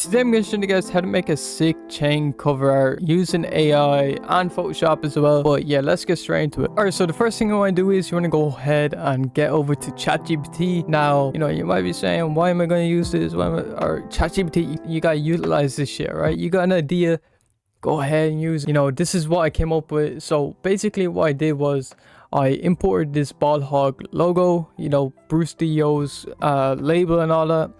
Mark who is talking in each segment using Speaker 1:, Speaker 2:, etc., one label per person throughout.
Speaker 1: Today I'm going to show you guys how to make a sick chain cover art using AI and Photoshop as well. But yeah, let's get straight into it. Alright, so the first thing you want to do is you want to go ahead and get over to ChatGPT. Now, you might be saying, why am I going to use this? Or ChatGPT, you got to utilize this shit, right? You got an idea, go ahead and use it. This is what I came up with. So basically what I did was I imported this ball hog logo, Bruce Dio's label and all that.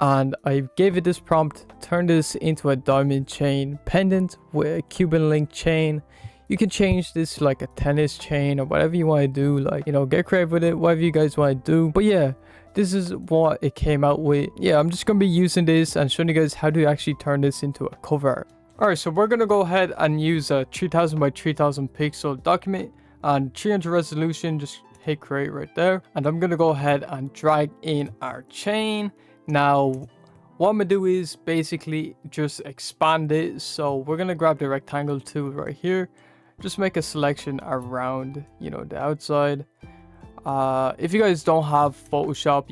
Speaker 1: And I gave it this prompt, turn this into a diamond chain pendant with a Cuban link chain. You can change this to like a tennis chain or whatever you want to do, get creative with it, whatever you guys want to do. But yeah, this is what it came out with. Yeah, I'm just going to be using this and showing you guys how to actually turn this into a cover art. Alright, so we're going to go ahead and use a 3000 by 3000 pixel document and 300 resolution. Just hit create right there. And I'm going to go ahead and drag in our chain. Now, what I'm going to do is basically just expand it. So we're going to grab the rectangle tool right here. Just make a selection around, the outside. If you guys don't have Photoshop,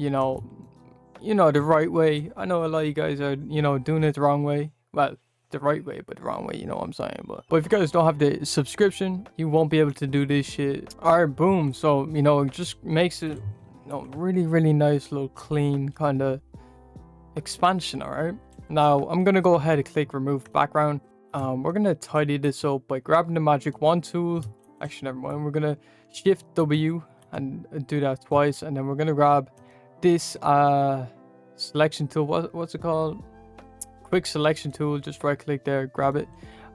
Speaker 1: the right way. I know a lot of you guys are, doing it the wrong way. Well, the right way, but the wrong way, you know what I'm saying. But if you guys don't have the subscription, you won't be able to do this shit. Alright, boom. So, it just makes it, really nice little clean kind of expansion. All right, now I'm gonna go ahead and click remove background. We're gonna tidy this up by grabbing the magic wand tool. Actually, never mind, we're gonna shift W and do that twice, and then we're gonna grab this selection tool. What's it called? Quick selection tool. Just right click there, grab it,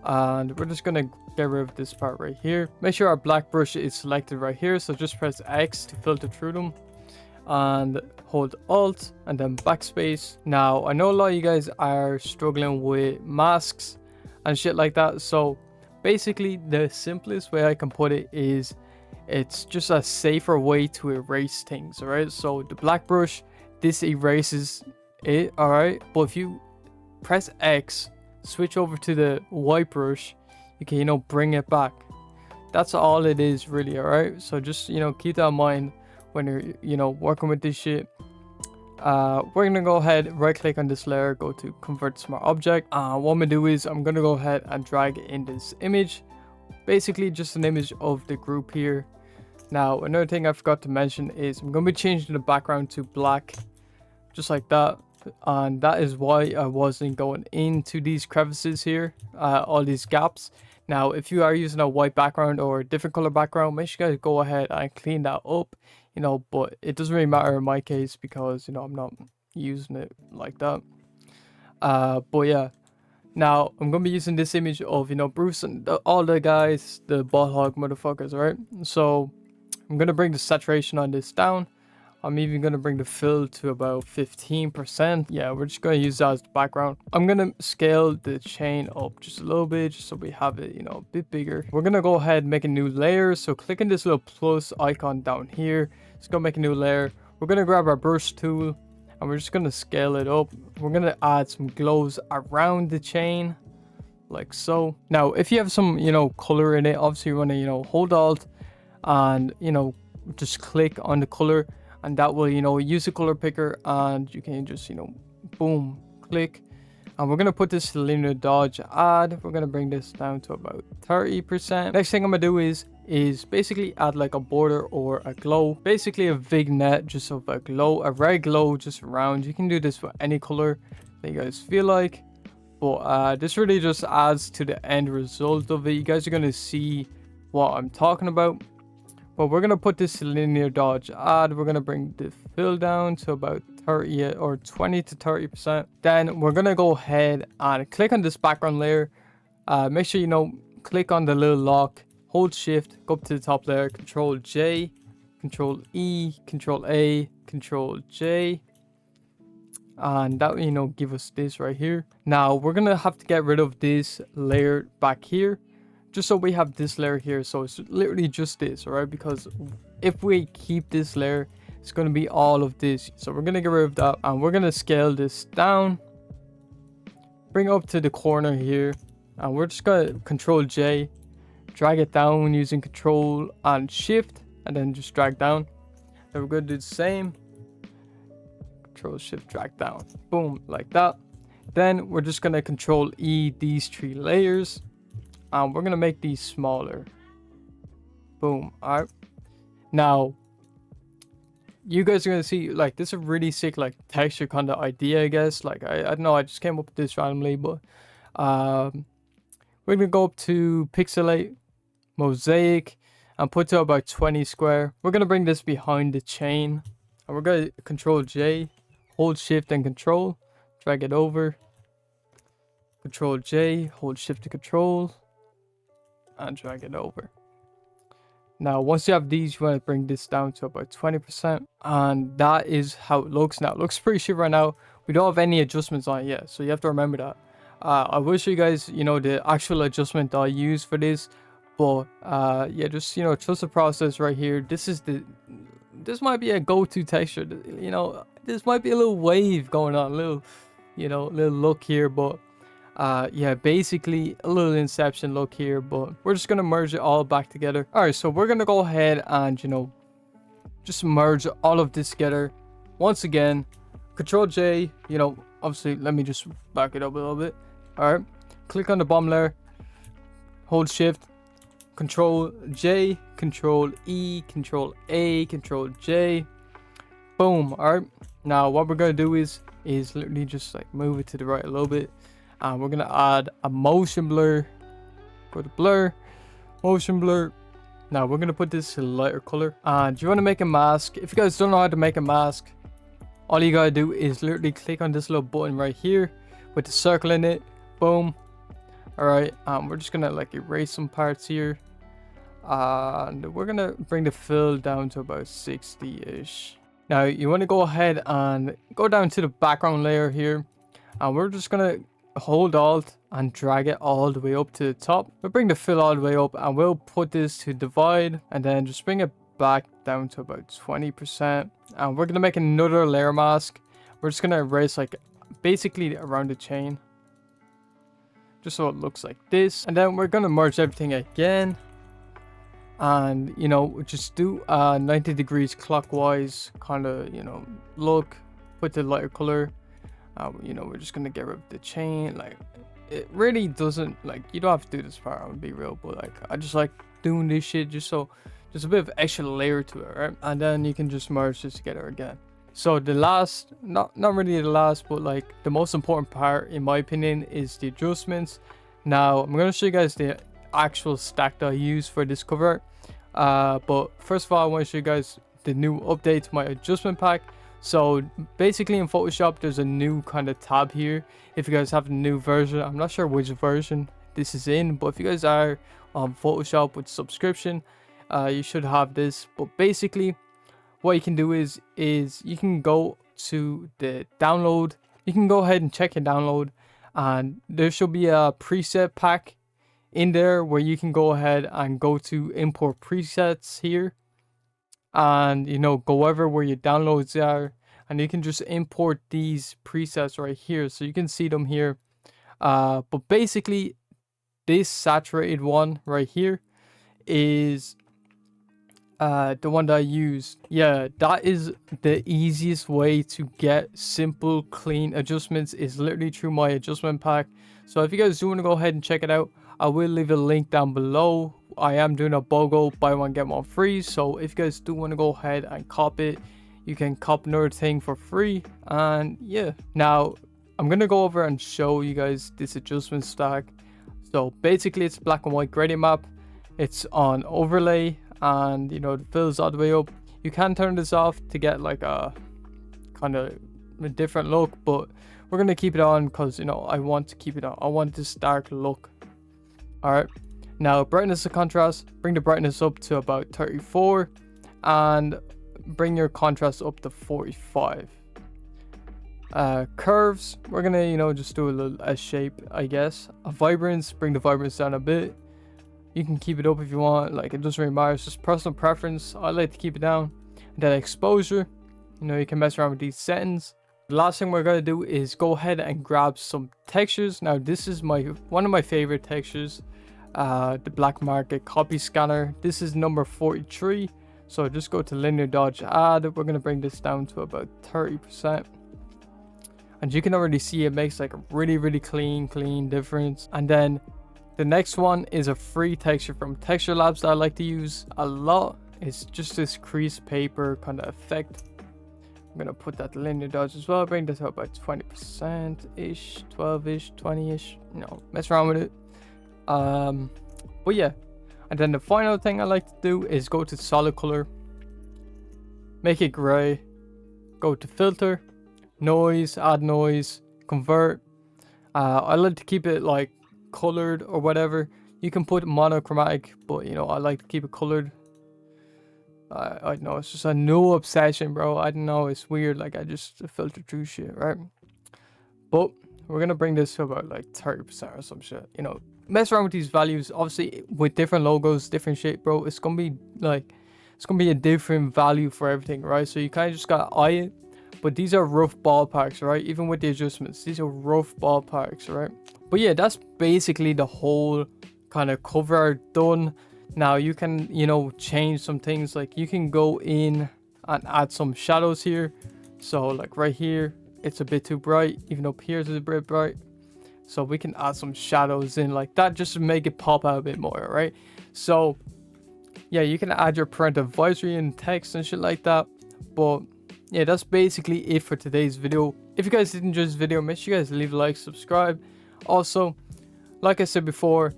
Speaker 1: and we're just gonna get rid of this part right here. Make sure our black brush is selected right here, so just press X to filter through them and hold Alt and then backspace. Now, I know a lot of you guys are struggling with masks and shit like that, so basically the simplest way I can put it is it's just a safer way to erase things. All right, so the black brush, this erases it, all right, but if you press X, switch over to the white brush, you can bring it back. That's all it is really. All right, so just keep that in mind when you're working with this shit. We're gonna go ahead, right click on this layer, go to convert smart object. What I'm gonna do is I'm gonna go ahead and drag in this image, basically just an image of the group here. Now, another thing I forgot to mention is I'm gonna be changing the background to black, just like that. And that is why I wasn't going into these crevices here, all these gaps. Now, if you are using a white background or a different color background, make sure you guys go ahead and clean that up, but it doesn't really matter in my case because, I'm not using it like that. But yeah, now I'm going to be using this image of, Bruce and all the guys, the ball hog motherfuckers, right? So I'm going to bring the saturation on this down. I'm even going to bring the fill to about 15%. Yeah, we're just going to use that as the background. I'm going to scale the chain up just a little bit, just so we have it, a bit bigger. We're going to go ahead and make a new layer. So click on this little plus icon down here. Let's go make a new layer. We're going to grab our brush tool and we're just going to scale it up. We're going to add some glows around the chain like so. Now, if you have some, color in it, obviously you want to, hold Alt and, just click on the color. And that will, use the color picker and you can just, boom, click. And we're going to put this linear dodge add. We're going to bring this down to about 30%. Next thing I'm going to do is basically add like a border or a glow. Basically a vignette just of a glow, a red glow just around. You can do this for any color that you guys feel like. But this really just adds to the end result of it. You guys are going to see what I'm talking about. But we're going to put this linear dodge add. We're going to bring the fill down to about 30 or 20 to 30%. Then we're going to go ahead and click on this background layer. Make sure, click on the little lock, hold shift, go up to the top layer, control J, control E, control A, control J. And that will, give us this right here. Now we're going to have to get rid of this layer back here, just so we have this layer here. So it's literally just this, all right? Because if we keep this layer, it's going to be all of this. So we're going to get rid of that and we're going to scale this down, bring it up to the corner here, and we're just going to control J, drag it down using control and shift, and then just drag down. Then we're going to do the same, control shift drag down, boom, like that. Then we're just gonna control E these 3 layers, and we're gonna make these smaller. Boom. All right. Now you guys are gonna see like this is a really sick like texture kind of idea, I guess. Like I don't know, I just came up with this randomly, but we're gonna go up to pixelate, mosaic, and put to about 20 square. We're gonna bring this behind the chain, and we're gonna control J, hold shift and control, drag it over, control J, hold shift to control, and drag it over. Now once you have these, you want to bring this down to about 20%, and that is how it looks. Now it looks pretty shit right now. We don't have any adjustments on it yet, so you have to remember that. I will show you guys, you know, the actual adjustment that I use for this, but yeah, just, you know, trust the process right here. This might be a go-to texture, you know. This might be a little wave going on, a little, you know, little look here, but yeah, basically a little inception look here, but we're just gonna merge it all back together. All right, so we're gonna go ahead and, you know, just merge all of this together once again. Control J, you know, obviously let me just back it up a little bit. All right, click on the bottom layer, hold shift, control J, control E, control A, control J, boom. All right, now what we're gonna do is literally just like move it to the right a little bit, and we're gonna add a motion blur. Go to blur, motion blur. Now we're gonna put this to a lighter color, and you want to make a mask. If you guys don't know how to make a mask, all you gotta do is literally click on this little button right here with the circle in it. Boom. All right, we're just gonna like erase some parts here, and we're gonna bring the fill down to about 60-ish. Now you want to go ahead and go down to the background layer here, and we're just gonna hold alt and drag it all the way up to the top. We'll bring the fill all the way up, and we'll put this to divide, and then just bring it back down to about 20%. And we're gonna make another layer mask. We're just gonna erase like basically around the chain, just so it looks like this. And then we're gonna merge everything again, and you know, just do 90 degrees clockwise kind of, you know, look. Put the lighter color. You know, we're just gonna get rid of the chain. Like, it really doesn't, like, you don't have to do this part, I would be real, but like I just like doing this shit just so there's a bit of extra layer to it, right? And then you can just merge this together again. So the last, not really the last, but like the most important part in my opinion is the adjustments. Now I'm gonna show you guys the actual stack that I use for this cover art. But first of all, I want to show you guys the new update to my adjustment pack. So basically in Photoshop there's a new kind of tab here. If you guys have a new version, I'm not sure which version this is in, but if you guys are on Photoshop with subscription, you should have this. But basically what you can do is you can go to the download. You can go ahead and check your download, and there should be a preset pack in there where you can go ahead and go to import presets here, and you know, go over where your downloads are, and you can just import these presets right here, so you can see them here. But basically this saturated one right here is the one that I use. Yeah, that is the easiest way to get simple clean adjustments, is literally through my adjustment pack. So if you guys do want to go ahead and check it out, I will leave a link down below. I am doing a BOGO, buy one get one free, so if you guys do want to go ahead and cop it, you can cop another thing for free. And yeah, now I'm gonna go over and show you guys this adjustment stack. So basically it's black and white gradient map. It's on overlay, and you know, the fills all the way up. You can turn this off to get like a kind of a different look, but we're gonna keep it on because, you know, I want to keep it on. I want this dark look. All right, now brightness and contrast, bring the brightness up to about 34 and bring your contrast up to 45. Curves, we're gonna, you know, just do a little S shape, I guess. A vibrance, bring the vibrance down a bit. You can keep it up if you want, like, it doesn't really matter, it's just personal preference. I like to keep it down. And then exposure, you know, you can mess around with these settings. The last thing we're going to do is go ahead and grab some textures. Now this is one of my favorite textures, the black market copy scanner. This is number 43, so just go to linear dodge add. We're going to bring this down to about 30%. and you can already see it makes like a really clean difference. And then the next one is a free texture from Texture Labs that I like to use a lot. It's just this crease paper kind of effect. I'm gonna put that linear dodge as well, bring this up by 20% ish, 12 ish, 20 ish, you know, mess around with it. But yeah, and then the final thing I like to do is go to solid color, make it gray, go to filter, noise, add noise, convert. I like to keep it like colored or whatever. You can put monochromatic, but you know, I like to keep it colored. I don't know, it's just a new obsession, bro. I don't know, it's weird. Like, I just filter through shit, right? But we're gonna bring this to about like 30% or some shit. You know, mess around with these values. Obviously, with different logos, different shape, bro. It's gonna be like, it's gonna be a different value for everything, right? So you kind of just gotta eye it. But these are rough ballparks, right? Even with the adjustments, these are rough ballparks, right? But yeah, that's basically the whole kind of cover art done. Now you can, you know, change some things. Like, you can go in and add some shadows here. So like right here, it's a bit too bright. Even up here it's a bit bright. So we can add some shadows in like that just to make it pop out a bit more, right? So yeah, you can add your parent advisory and text and shit like that. But yeah, that's basically it for today's video. If you guys did enjoy this video, make sure you guys leave a like, subscribe. Also, like I said before,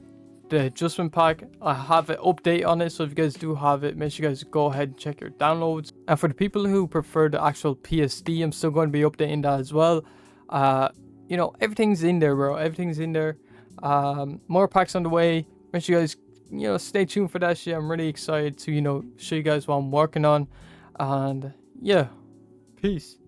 Speaker 1: the adjustment pack, I have an update on it, so if you guys do have it, make sure you guys go ahead and check your downloads. And for the people who prefer the actual PSD, I'm still going to be updating that as well. You know, everything's in there, bro. Everything's in there. More packs on the way. Make sure you guys, you know, stay tuned for that shit. I'm really excited to, you know, show you guys what I'm working on. And yeah, peace.